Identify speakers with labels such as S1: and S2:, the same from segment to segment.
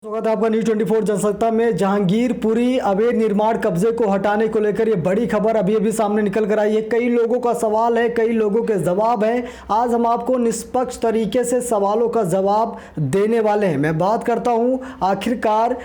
S1: स्वागत है आपका न्यूज 24 जनसत्ता में। जहांगीरपुरी अवैध निर्माण कब्जे को हटाने को लेकर ये बड़ी खबर अभी अभी सामने निकल कर आई है। कई लोगों का सवाल है, कई लोगों के जवाब हैं। आज हम आपको निष्पक्ष तरीके से सवालों का जवाब देने वाले हैं। मैं बात करता हूं, आखिरकार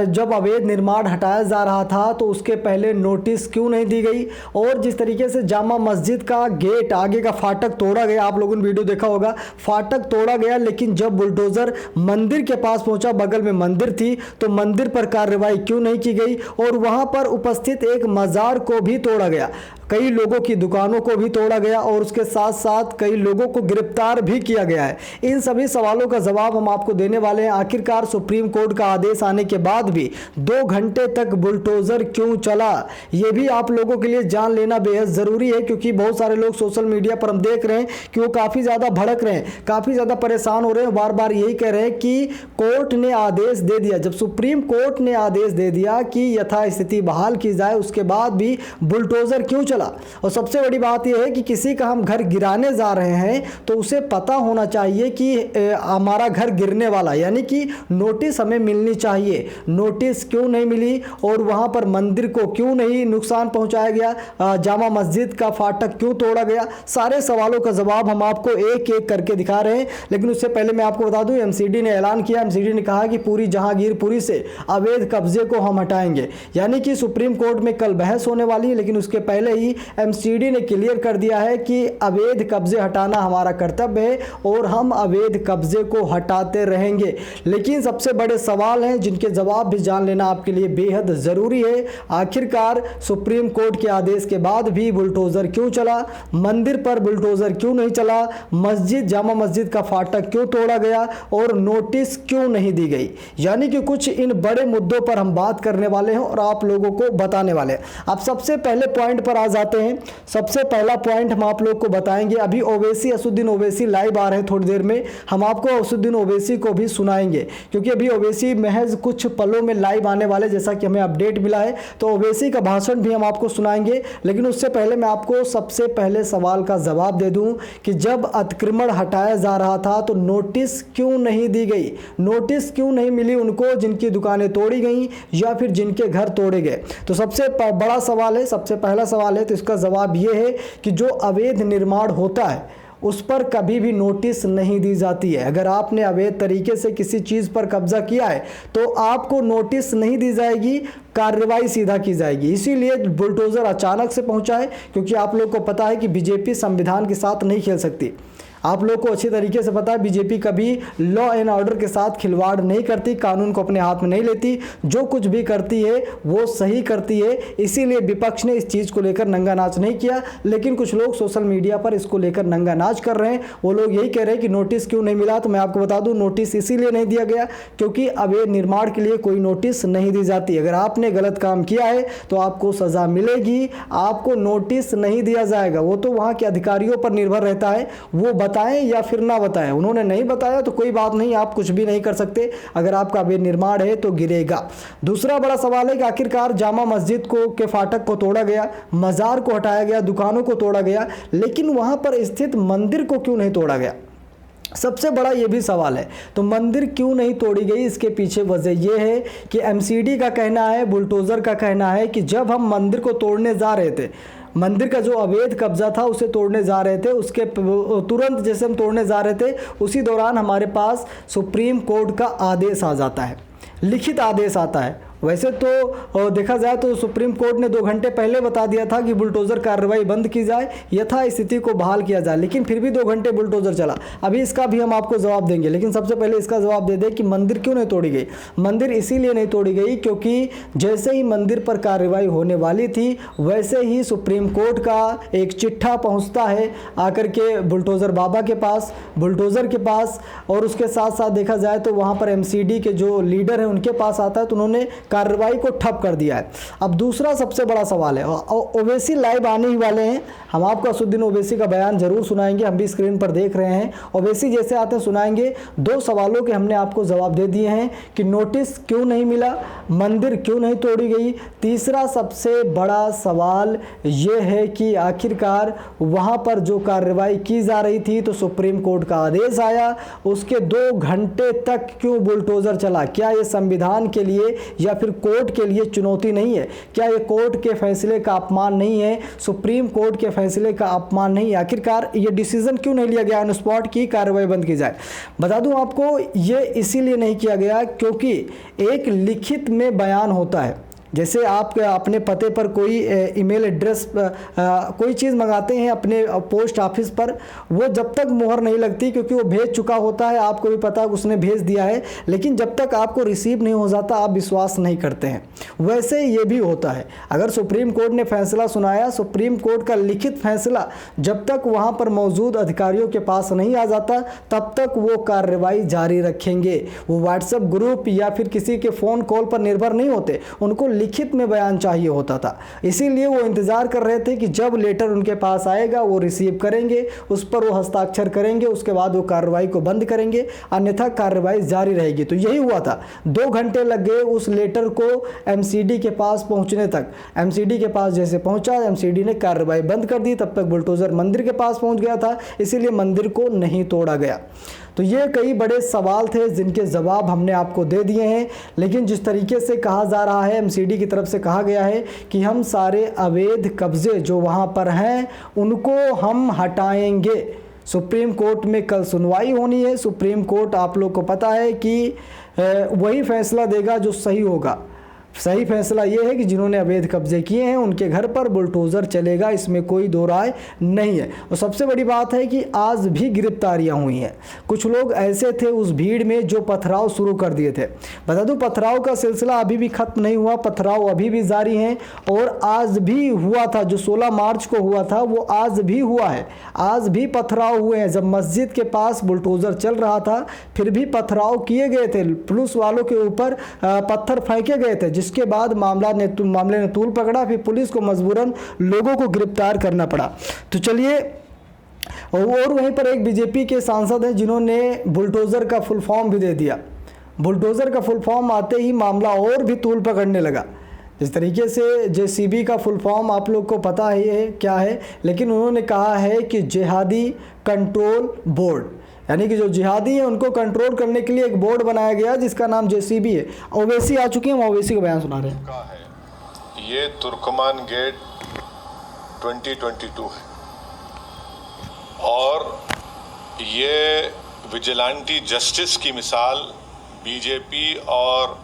S1: जब अवैध निर्माण हटाया जा रहा था तो उसके पहले नोटिस क्यों नहीं दी गई, और जिस तरीके से जामा मस्जिद का गेट आगे का फाटक तोड़ा गया, आप लोगों ने वीडियो देखा होगा, फाटक तोड़ा गया, लेकिन जब बुलडोजर मंदिर के पास पहुंचा, बगल में मंदिर थी, तो मंदिर पर कार्रवाई क्यों नहीं की गई, और वहां पर उपस्थित एक मजार को भी तोड़ा गया, कई लोगों की दुकानों को भी तोड़ा गया, और उसके साथ साथ कई लोगों को गिरफ्तार भी किया गया है। इन सभी सवालों का जवाब हम आपको देने वाले हैं। आखिरकार सुप्रीम कोर्ट का आदेश आने के बाद भी 2 घंटे तक बुलडोजर क्यों चला, यह भी आप लोगों के लिए जान लेना बेहद जरूरी है, क्योंकि बहुत सारे लोग सोशल मीडिया पर हम देख रहे हैं कि वो काफी ज्यादा भड़क रहे हैं, काफी ज्यादा परेशान हो रहे हैं, बार बार यही कह रहे हैं कि कोर्ट ने आदेश दे दिया। जब सुप्रीम कोर्ट ने आदेश दे दिया कि यथास्थिति बहाल की जाए, उसके बाद भी बुलडोजर क्यों चला। और सबसे बड़ी बात यह है कि किसी का हम घर गिराने जा रहे हैं तो उसे पता होना चाहिए कि हमारा घर गिरने वाला, यानी कि नोटिस हमें मिलनी चाहिए। नोटिस क्यों नहीं मिली, और वहां पर मंदिर को क्यों नहीं नुकसान पहुंचाया गया, जामा मस्जिद का फाटक क्यों तोड़ा गया, सारे सवालों का जवाब हम आपको एक एक करके दिखा रहे हैं। लेकिन उससे पहले मैं आपको बता दूं, एमसीडी ने ऐलान किया, एमसीडी ने कहा कि पूरी जहांगीरपुरी से अवैध कब्जे को हम हटाएंगे, यानी कि सुप्रीम कोर्ट में कल बहस होने वाली है, लेकिन उसके पहले ही एमसीडी ने क्लियर कर दिया है कि अवैध कब्जे हटाना हमारा कर्तव्य है और हम अवैध कब्जे को हटाते रहेंगे। लेकिन सबसे बड़े सवाल हैं जिनके जवाब भी जान लेना आपके लिए बेहद जरूरी है। आखिरकार सुप्रीम कोर्ट के आदेश के बाद भी बुलडोजर क्यों चला, मंदिर पर बुलडोजर क्यों नहीं चला, मस्जिद जामा मस्जिद का फाटक क्यों तोड़ा गया, और नोटिस क्यों नहीं दी गई। यानी कि कुछ इन बड़े मुद्दों पर हम बात करने वाले हैं और आप लोगों को बताने वाले हैं। अब सबसे पहले पॉइंट पर आ जाते हैं। सबसे पहला पॉइंट हम आप लोग को बताएंगे, अभी ओवैसी असदुद्दीन ओवैसी लाइव आ रहे हैं, थोड़ी देर में हम आपको असदुद्दीन ओवैसी को भी सुनाएंगे, क्योंकि अभी ओवैसी महज कुछ पलों में लाइव आने वाले, जैसा कि हमें अपडेट मिला है, तो ओवैसी का भाषण भी हम आपको सुनाएंगे। लेकिन उससे पहले मैं आपको सबसे पहले सवाल का जवाब दे दूं कि जब अतिक्रमण हटाया जा रहा था तो नोटिस क्यों नहीं दी गई, नोटिस क्यों नहीं मिली उनको जिनकी दुकानें तोड़ी गई या फिर जिनके घर तोड़े गए। तो सबसे बड़ा सवाल है, सबसे पहला सवाल है, तो इसका जवाब यह है कि जो अवैध निर्माण होता है उस पर कभी भी नोटिस नहीं दी जाती है। अगर आपने अवैध तरीके से किसी चीज़ पर कब्जा किया है तो आपको नोटिस नहीं दी जाएगी, कार्रवाई सीधा की जाएगी। इसीलिए बुलडोजर अचानक से पहुंचा है, क्योंकि आप लोग को पता है कि बीजेपी संविधान के साथ नहीं खेल सकती। आप लोग को अच्छी तरीके से पता है बीजेपी कभी लॉ एंड ऑर्डर के साथ खिलवाड़ नहीं करती, कानून को अपने हाथ में नहीं लेती, जो कुछ भी करती है वो सही करती है। इसीलिए विपक्ष ने इस चीज़ को लेकर नंगा नाच नहीं किया, लेकिन कुछ लोग सोशल मीडिया पर इसको लेकर नंगा नाच कर रहे हैं। वो लोग यही कह रहे हैं कि नोटिस क्यों नहीं मिला। तो मैं आपको बता दूं, नोटिस इसीलिए नहीं दिया गया क्योंकि अवैध निर्माण के लिए कोई नोटिस नहीं दी जाती। अगर आपने गलत काम किया है तो आपको सजा मिलेगी, आपको नोटिस नहीं दिया जाएगा। वो तो वहाँ के अधिकारियों पर निर्भर रहता है, वो बताएं या फिर ना बताएं। उन्होंने नहीं बताया तो कोई बात नहीं, आप कुछ भी नहीं कर सकते। अगर आपका अवैध निर्माण है तो गिरेगा। दूसरा बड़ा सवाल है कि आखिरकार जामा मस्जिद को के फाटक को तोड़ा गया, मजार को हटाया गया, दुकानों को तोड़ा गया, लेकिन वहां पर स्थित मंदिर को क्यों नहीं तोड़ा गया। सबसे बड़ा ये भी सवाल है। तो मंदिर क्यों नहीं तोड़ी गई, इसके पीछे वजह यह है कि एमसीडी का कहना है, बुलडोजर का कहना है कि जब हम मंदिर को तोड़ने जा रहे थे, मंदिर का जो अवैध कब्जा था उसे तोड़ने जा रहे थे, उसके तुरंत जैसे हम तोड़ने जा रहे थे उसी दौरान हमारे पास सुप्रीम कोर्ट का आदेश आ जाता है, लिखित आदेश आता है। वैसे तो देखा जाए तो सुप्रीम कोर्ट ने 2 घंटे पहले बता दिया था कि बुलडोजर कार्रवाई बंद की जाए, यथास्थिति को बहाल किया जाए, लेकिन फिर भी 2 घंटे बुलडोजर चला। अभी इसका भी हम आपको जवाब देंगे, लेकिन सबसे पहले इसका जवाब दे दें कि मंदिर क्यों नहीं तोड़ी गई। मंदिर इसीलिए नहीं तोड़ी गई क्योंकि जैसे ही मंदिर पर कार्रवाई होने वाली थी वैसे ही सुप्रीम कोर्ट का एक चिट्ठा पहुँचता है आकर के बुलडोजर बाबा के पास, बुलडोजर के पास, और उसके साथ साथ देखा जाए तो वहाँ पर एमसीडी के जो लीडर हैं उनके पास आता है। तो उन्होंने कार्रवाई को ठप कर दिया है। अब दूसरा सबसे बड़ा सवाल है, ओवैसी लाइव आने ही वाले हैं, हम आपको असदुद्दीन ओवैसी का बयान जरूर सुनाएंगे, हम भी स्क्रीन पर देख रहे हैं। ओवैसी जैसे आते सुनाएंगे। दो सवालों के हमने आपको जवाब दे दिए हैं कि नोटिस क्यों नहीं मिला, मंदिर क्यों नहीं तोड़ी गई। तीसरा सबसे बड़ा सवाल ये है कि आखिरकार वहां पर जो कार्रवाई की जा रही थी तो सुप्रीम कोर्ट का आदेश आया, उसके 2 घंटे तक क्यों बुलडोजर चला। क्या ये संविधान के लिए या फिर कोर्ट के लिए चुनौती नहीं है? क्या ये कोर्ट के फैसले का अपमान नहीं है, सुप्रीम कोर्ट के फैसले का अपमान नहीं है? आखिरकार ये डिसीजन क्यों नहीं लिया गया ऑन स्पॉट की कार्रवाई बंद की जाए? बता दूं आपको, ये इसीलिए नहीं किया गया क्योंकि एक लिखित में बयान होता है। जैसे आप अपने पते पर कोई ईमेल एड्रेस कोई चीज़ मंगाते हैं अपने पोस्ट ऑफिस पर, वो जब तक मुहर नहीं लगती क्योंकि वो भेज चुका होता है, आपको भी पता है उसने भेज दिया है, लेकिन जब तक आपको रिसीव नहीं हो जाता आप विश्वास नहीं करते हैं। वैसे ये भी होता है। अगर सुप्रीम कोर्ट ने फैसला सुनाया, सुप्रीम कोर्ट का लिखित फैसला जब तक वहाँ पर मौजूद अधिकारियों के पास नहीं आ जाता तब तक वो कार्रवाई जारी रखेंगे। वो व्हाट्सएप ग्रुप या फिर किसी के फ़ोन कॉल पर निर्भर नहीं होते, उनको लिखित में बयान चाहिए होता था। इसीलिए वो इंतजार कर रहे थे कि जब लेटर उनके पास आएगा वो रिसीव करेंगे, उस पर वो हस्ताक्षर करेंगे, उसके बाद वो कार्रवाई को बंद करेंगे, अन्यथा कार्रवाई जारी रहेगी। तो यही हुआ था। 2 घंटे लग गए उस लेटर को एमसीडी के पास पहुंचने तक। एमसीडी के पास जैसे पहुंचा, एमसीडी ने कार्रवाई बंद कर दी, तब तक बुलडोजर मंदिर के पास पहुंच गया था, इसीलिए मंदिर को नहीं तोड़ा गया। तो ये कई बड़े सवाल थे जिनके जवाब हमने आपको दे दिए हैं। लेकिन जिस तरीके से कहा जा रहा है, एमसीडी की तरफ से कहा गया है कि हम सारे अवैध कब्जे जो वहाँ पर हैं उनको हम हटाएंगे। सुप्रीम कोर्ट में कल सुनवाई होनी है। सुप्रीम कोर्ट आप लोग को पता है कि वही फैसला देगा जो सही होगा। सही फैसला ये है कि जिन्होंने अवैध कब्जे किए हैं उनके घर पर बुलडोजर चलेगा, इसमें कोई दो राय नहीं है। और सबसे बड़ी बात है कि आज भी गिरफ्तारियां हुई हैं। कुछ लोग ऐसे थे उस भीड़ में जो पथराव शुरू कर दिए थे। बता दूं, पथराव का सिलसिला अभी भी खत्म नहीं हुआ, पथराव अभी भी जारी हैं। और आज भी हुआ था, जो 16 मार्च को हुआ था वो आज भी हुआ है। आज भी पथराव हुए हैं। जब मस्जिद के पास बुलडोजर चल रहा था फिर भी पथराव किए गए थे, पुलिस वालों के ऊपर पत्थर फेंके गए थे, जिसके बाद मामले ने तूल पकड़ा। फिर पुलिस को मजबूरन लोगों को गिरफ्तार करना पड़ा। तो चलिए, और वहीं पर एक बीजेपी के सांसद हैं जिन्होंने बुलडोजर का फुल फॉर्म भी दे दिया। बुलडोजर का फुल फॉर्म आते ही मामला और भी तूल पकड़ने लगा। जिस तरीके से जेसीबी का फुल फॉर्म आप लोग को पता है क्या है, लेकिन उन्होंने कहा है कि जिहादी कंट्रोल बोर्ड, यानी कि जो जिहादी है उनको कंट्रोल करने के लिए एक बोर्ड बनाया गया जिसका नाम जेसीबी है। ओवैसी आ चुके हैं, हम ओवैसी का बयान सुना रहे हैं।
S2: ये तुर्कमान गेट 2022 है और ये विजिलेंटी जस्टिस की मिसाल बीजेपी और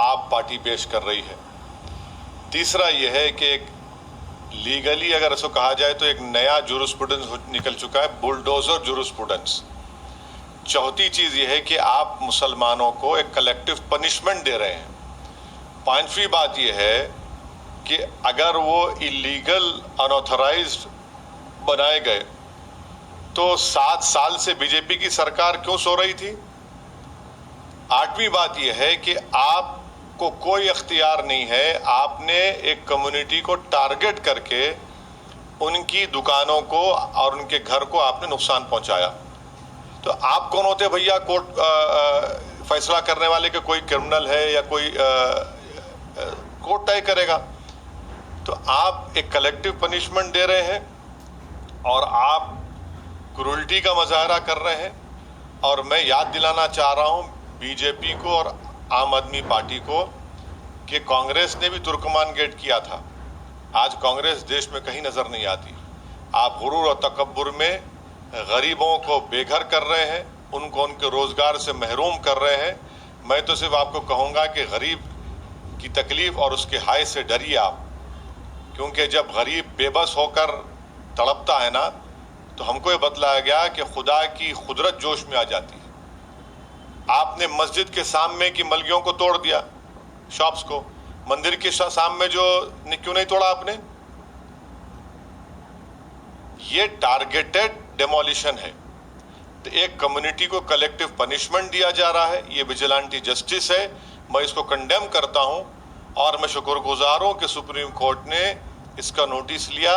S2: आप पार्टी पेश कर रही है। तीसरा यह है कि एक लीगली अगर इसको कहा जाए तो एक नया जूरिस्प्रूडेंस निकल चुका है, बुलडोजर जूरिस्प्रूडेंस। चौथी चीज यह है कि आप मुसलमानों को एक कलेक्टिव पनिशमेंट दे रहे हैं। पांचवी बात यह है कि अगर वो इलीगल अनऑथराइज्ड बनाए गए तो 7 साल से बीजेपी की सरकार क्यों सो रही थी। आठवीं बात यह है कि आपको कोई इख्तियार नहीं है, आपने एक कम्युनिटी को टारगेट करके उनकी दुकानों को और उनके घर को आपने नुकसान पहुंचाया। तो आप कौन होते भैया कोर्ट फैसला करने वाले कि कोई क्रिमिनल है या कोई कोर्ट तय करेगा। तो आप एक कलेक्टिव पनिशमेंट दे रहे हैं और आप क्रूरल्टी का मुजाहरा कर रहे हैं। और मैं याद दिलाना चाह रहा हूं बीजेपी को और आम आदमी पार्टी को कि कांग्रेस ने भी तुर्कमान गेट किया था। आज कांग्रेस देश में कहीं नजर नहीं आती। आप गुरूर और तकब्बुर में गरीबों को बेघर कर रहे हैं, उनको उनके रोजगार से महरूम कर रहे हैं। मैं तो सिर्फ आपको कहूँगा कि गरीब की तकलीफ और उसके हाय से डरिए आप, क्योंकि जब गरीब बेबस होकर तड़पता है ना, तो हमको ये बतलाया गया कि खुदा की कुदरत जोश में आ जाती है। आपने मस्जिद के सामने की मलगियों को तोड़ दिया, शॉप्स को, मंदिर के सामने जो क्यों नहीं तोड़ा आपने। ये टारगेटेड डेमोलिशन है। तो एक कम्युनिटी को कलेक्टिव पनिशमेंट दिया जा रहा है, ये विजिलेंटी जस्टिस है। मैं इसको कंडेम करता हूं और मैं शुक्रगुजार हूं कि सुप्रीम कोर्ट ने इसका नोटिस लिया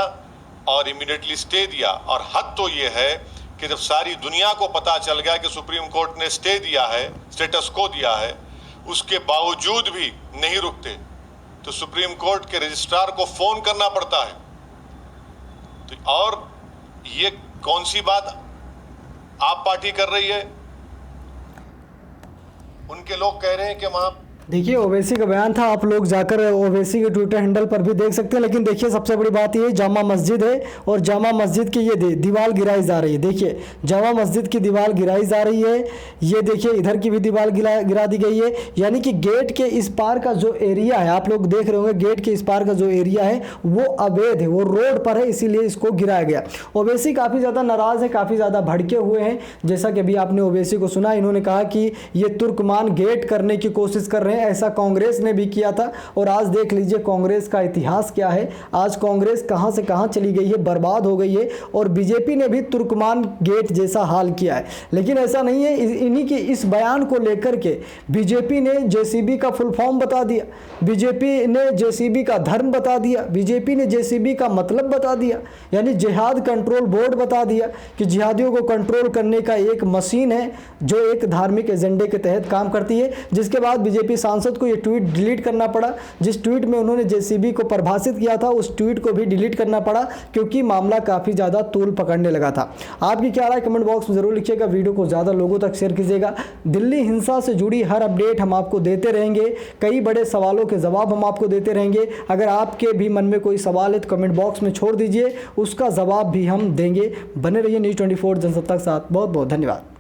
S2: और इमीडिएटली स्टे दिया। और हद तो ये है कि जब सारी दुनिया को पता चल गया कि सुप्रीम कोर्ट ने स्टे दिया है, स्टेटस को दिया है, उसके बावजूद भी नहीं रुकते तो सुप्रीम कोर्ट के रजिस्ट्रार को फोन करना पड़ता है। तो और ये कौन सी बात आप पार्टी कर रही है? उनके लोग कह रहे हैं कि वहां
S1: देखिए ओवैसी का बयान था, आप लोग जाकर ओवैसी के ट्विटर हैंडल पर भी देख सकते हैं। लेकिन देखिए सबसे बड़ी बात ये जामा मस्जिद है और जामा मस्जिद की ये दीवार गिराई जा रही है। देखिए जामा मस्जिद की दीवार गिराई जा रही है, ये देखिए इधर की भी दीवार गिरा दी गई है। यानी कि गेट के इस पार का जो एरिया है, आप लोग देख रहे होंगे, गेट के इस पार का जो एरिया है वो अवैध है, वो रोड पर है, इसीलिए इसको गिराया गया। ओवैसी काफ़ी ज़्यादा नाराज़ है, काफ़ी ज़्यादा भड़के हुए हैं। जैसा कि अभी आपने ओवैसी को सुना, इन्होंने कहा कि ये तुर्कमान गेट करने की कोशिश कर रहे हैं, ऐसा कांग्रेस ने भी किया था। और आज देख लीजिए कांग्रेस का इतिहास क्या है, आज कांग्रेस कहां से कहां चली गई है, बर्बाद हो गई है। और बीजेपी ने भी तुर्कमान गेट जैसा हाल किया है। लेकिन ऐसा नहीं है, इन्हीं के इस बयान को लेकर के बीजेपी ने जेसीबी का फुल फॉर्म बता दिया, बीजेपी ने जेसीबी का धर्म बता दिया, बीजेपी ने जेसीबी का मतलब बता दिया, यानी जिहाद कंट्रोल बोर्ड बता दिया कि जिहादियों को कंट्रोल करने का एक मशीन है जो एक धार्मिक एजेंडे के तहत काम करती है। जिसके बाद बीजेपी सांसद को ये ट्वीट डिलीट करना पड़ा। जिस ट्वीट में उन्होंने जेसीबी को परिभाषित किया था उस ट्वीट को भी डिलीट करना पड़ा, क्योंकि मामला काफ़ी ज़्यादा तूल पकड़ने लगा था। आपकी क्या राय कमेंट बॉक्स में ज़रूर लिखिएगा, वीडियो को ज़्यादा लोगों तक शेयर कीजिएगा। दिल्ली हिंसा से जुड़ी हर अपडेट हम आपको देते रहेंगे, कई बड़े सवालों के जवाब हम आपको देते रहेंगे। अगर आपके भी मन में कोई सवाल है तो कमेंट बॉक्स में छोड़ दीजिए, उसका जवाब भी हम देंगे। बने रहिए न्यूज़ 24 जनसत्ता के साथ। बहुत बहुत धन्यवाद।